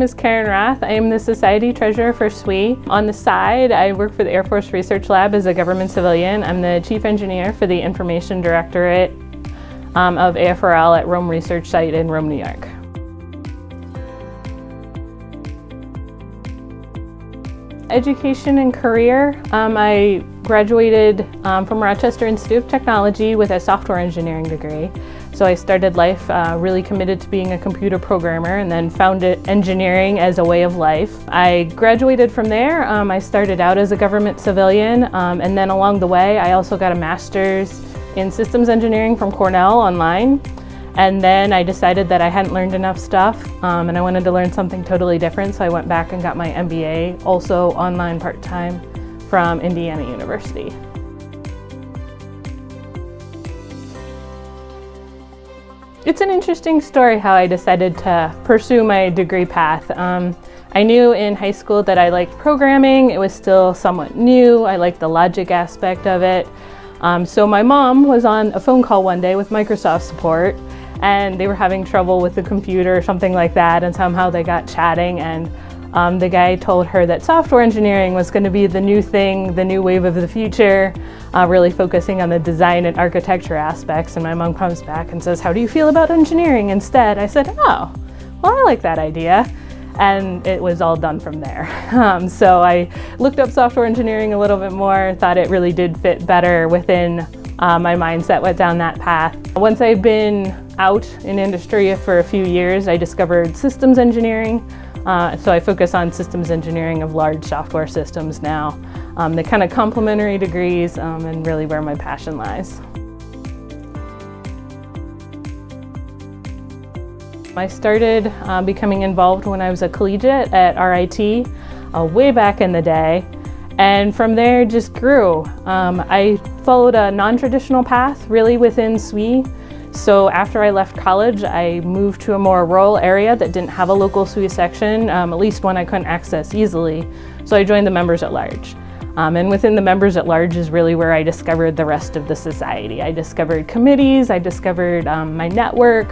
name is Karen Roth. I am the Society Treasurer for SWE. On the side, I work for the Air Force Research Lab as a government civilian. I'm the Chief Engineer for the Information Directorate of AFRL at Rome Research Site in Rome, New York. Education and career. I graduated from Rochester Institute of Technology with a software engineering degree. So I started life really committed to being a computer programmer and then found engineering as a way of life. I graduated from there. I started out as a government civilian and then along the way I also got a master's in systems engineering from Cornell online. And then I decided that I hadn't learned enough stuff and I wanted to learn something totally different, so I went back and got my MBA, also online part-time, from Indiana University. It's an interesting story how I decided to pursue my degree path. I knew in high school that I liked programming. It was still somewhat new. I liked the logic aspect of it. So my mom was on a phone call one day with Microsoft support, and they were having trouble with the computer or something like that, and somehow they got chatting, and the guy told her that software engineering was going to be the new thing, the new wave of the future, really focusing on the design and architecture aspects. And my mom comes back and says, "How do you feel about engineering instead?" I said, "Oh, well, I like that idea." And it was all done from there. So I looked up software engineering a little bit more, thought it really did fit better within my mindset, went down that path. Once I'd been out in industry for a few years, I discovered systems engineering. So I focus on systems engineering of large software systems now. They're kind of complementary degrees and really where my passion lies. I started becoming involved when I was a collegiate at RIT way back in the day, and from there just grew. I followed a non-traditional path really within SWE. So after I left college, I moved to a more rural area that didn't have a local SWE section, at least one I couldn't access easily. So I joined the Members at Large. And within the Members at Large is really where I discovered the rest of the society. I discovered committees, I discovered my network.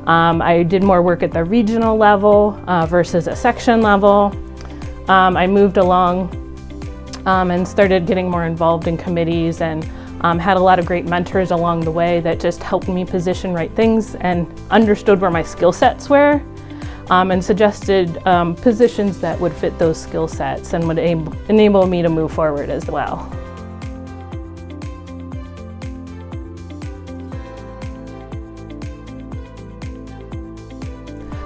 I did more work at the regional level versus a section level. I moved along and started getting more involved in committees and had a lot of great mentors along the way that just helped me position right things and understood where my skill sets were and suggested positions that would fit those skill sets and would enable me to move forward as well.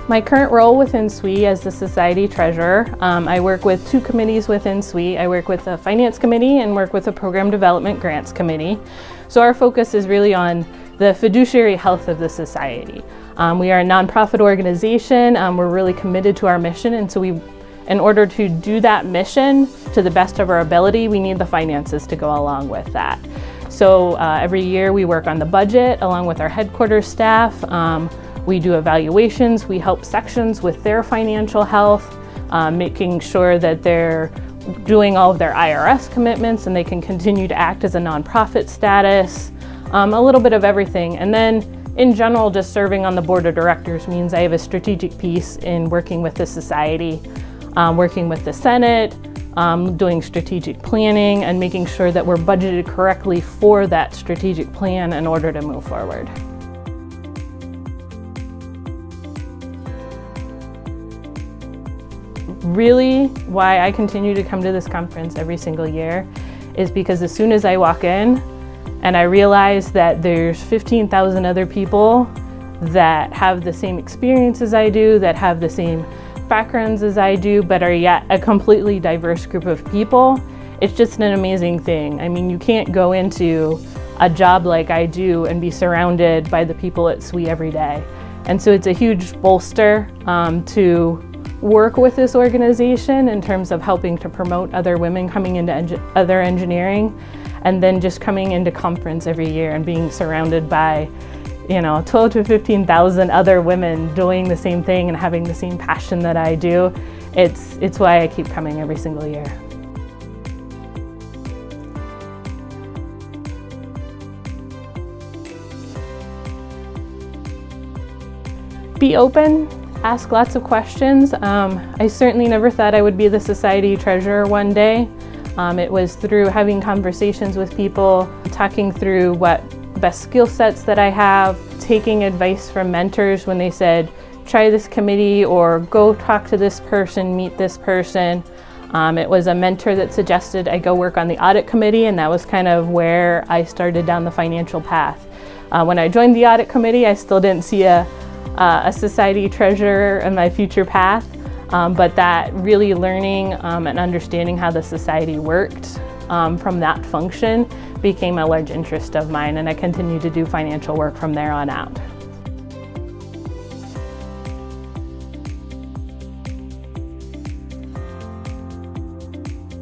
My current role within SWE as the Society Treasurer, I work with two committees within SWE. I work with the Finance Committee and work with the Program Development Grants Committee. So our focus is really on the fiduciary health of the society. We are a nonprofit organization. We're really committed to our mission, and so in order to do that mission to the best of our ability, we need the finances to go along with that. So every year we work on the budget along with our headquarters staff. We do evaluations, we help sections with their financial health, making sure that they're doing all of their IRS commitments and they can continue to act as a nonprofit status, a little bit of everything. And then in general, just serving on the board of directors means I have a strategic piece in working with the society, working with the Senate, doing strategic planning and making sure that we're budgeted correctly for that strategic plan in order to move forward. Really, why I continue to come to this conference every single year is because as soon as I walk in and I realize that there's 15,000 other people that have the same experience as I do, that have the same backgrounds as I do, but are yet a completely diverse group of people, it's just an amazing thing. I mean, you can't go into a job like I do and be surrounded by the people at SWE every day. And so it's a huge bolster to work with this organization in terms of helping to promote other women coming into other engineering, and then just coming into conference every year and being surrounded by 12 to 15,000 other women doing the same thing and having the same passion that I do. It's why I keep coming every single year. Be open. ask lots of questions. I certainly never thought I would be the society treasurer one day. It was through having conversations with people, talking through what best skill sets that I have, taking advice from mentors when they said, try this committee or go talk to this person, meet this person. It was a mentor that suggested I go work on the audit committee, and that was kind of where I started down the financial path. When I joined the audit committee, I still didn't see a society treasurer in my future path, but that really learning and understanding how the society worked from that function became a large interest of mine, and I continue to do financial work from there on out.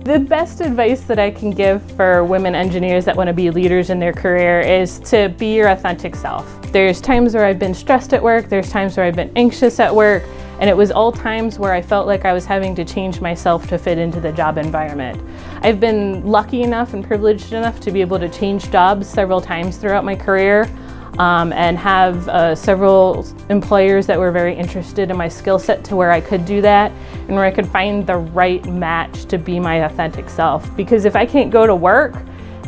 The best advice that I can give for women engineers that want to be leaders in their career is to be your authentic self. There's times where I've been stressed at work, there's times where I've been anxious at work, and it was all times where I felt like I was having to change myself to fit into the job environment. I've been lucky enough and privileged enough to be able to change jobs several times throughout my career. And have several employers that were very interested in my skill set to where I could do that and where I could find the right match to be my authentic self. Because if I can't go to work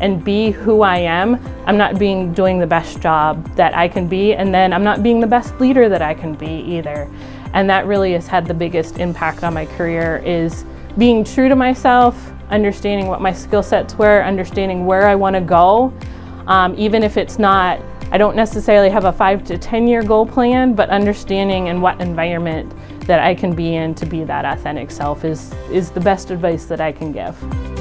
and be who I am, I'm not doing the best job that I can be, and then I'm not being the best leader that I can be either. And that really has had the biggest impact on my career, is being true to myself, understanding what my skill sets were, understanding where I want to go, even if it's not, I don't necessarily have a 5 to 10 year goal plan, but understanding in what environment that I can be in to be that authentic self is the best advice that I can give.